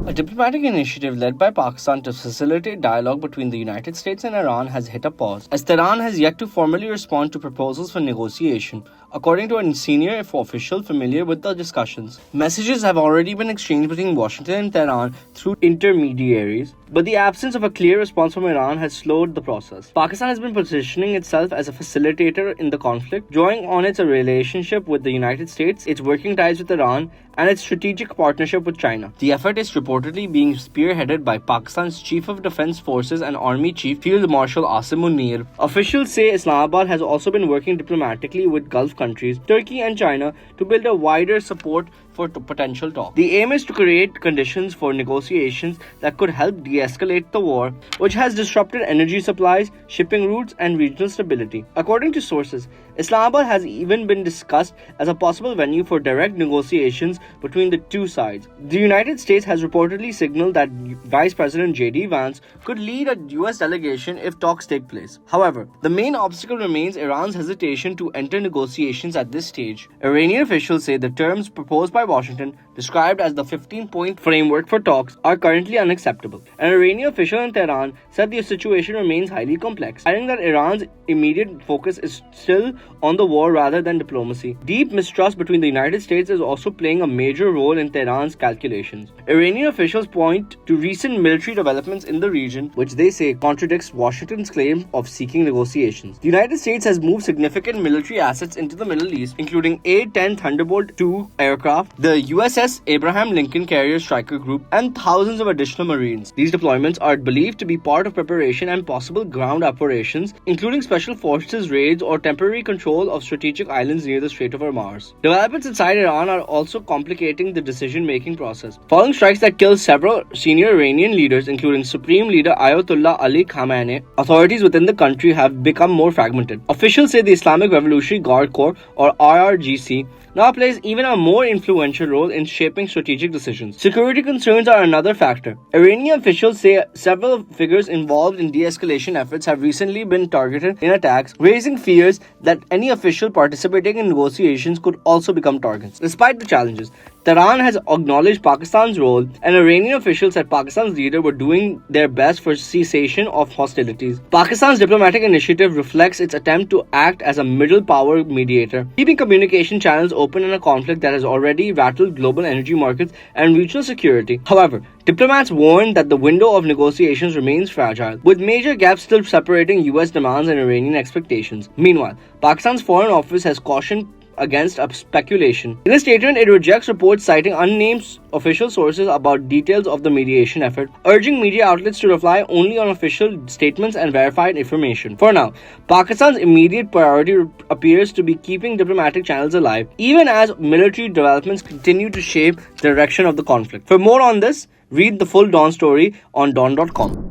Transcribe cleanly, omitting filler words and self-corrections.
A diplomatic initiative led by Pakistan to facilitate dialogue between the United States and Iran has hit a pause, as Tehran has yet to formally respond to proposals for negotiation, according to a senior official familiar with the discussions. Messages have already been exchanged between Washington and Tehran through intermediaries, but the absence of a clear response from Iran has slowed the process. Pakistan has been positioning itself as a facilitator in the conflict, drawing on its relationship with the United States, its working ties with Iran, and its strategic partnership with China. The effort is reportedly being spearheaded by Pakistan's Chief of Defense Forces and Army Chief Field Marshal Asim Munir. Officials say Islamabad has also been working diplomatically with Gulf countries, Turkey and China, to build a wider support for potential talks. The aim is to create conditions for negotiations that could help de-escalate the war, which has disrupted energy supplies, shipping routes, and regional stability. According to sources, Islamabad has even been discussed as a possible venue for direct negotiations between the two sides. The United States has reportedly signaled that Vice President J.D. Vance could lead a U.S. delegation if talks take place. However, the main obstacle remains Iran's hesitation to enter negotiations at this stage. Iranian officials say the terms proposed by Washington, described as the 15-point framework for talks, are currently unacceptable. An Iranian official in Tehran said the situation remains highly complex, adding that Iran's immediate focus is still on the war rather than diplomacy. Deep mistrust between the United States is also playing a major role in Tehran's calculations. Iranian officials point to recent military developments in the region, which they say contradicts Washington's claim of seeking negotiations. The United States has moved significant military assets into the Middle East, including A-10 Thunderbolt II aircraft, the USS Abraham Lincoln Carrier Striker Group, and thousands of additional Marines. These deployments are believed to be part of preparation and possible ground operations, including special forces raids or temporary control of strategic islands near the Strait of Hormuz. Developments inside Iran are also complicating the decision-making process. Following strikes that killed several senior Iranian leaders, including Supreme Leader Ayatollah Ali Khamenei, authorities within the country have become more fragmented. Officials say the Islamic Revolutionary Guard Corps, or IRGC, now plays even a more influential role in shaping strategic decisions. Security concerns are another factor. Iranian officials say several figures involved in de-escalation efforts have recently been targeted in attacks, raising fears that any official participating in negotiations could also become targets. Despite the challenges, Tehran has acknowledged Pakistan's role, and Iranian officials said Pakistan's leaders were doing their best for cessation of hostilities. Pakistan's diplomatic initiative reflects its attempt to act as a middle power mediator, keeping communication channels open in a conflict that has already rattled global energy markets and regional security. However, diplomats warn that the window of negotiations remains fragile, with major gaps still separating US demands and Iranian expectations. Meanwhile, Pakistan's Foreign Office has cautioned against speculation. In a statement, it rejects reports citing unnamed official sources about details of the mediation effort, urging media outlets to rely only on official statements and verified information. For now, Pakistan's immediate priority appears to be keeping diplomatic channels alive, even as military developments continue to shape the direction of the conflict. For more on this, read the full Dawn story on Dawn.com.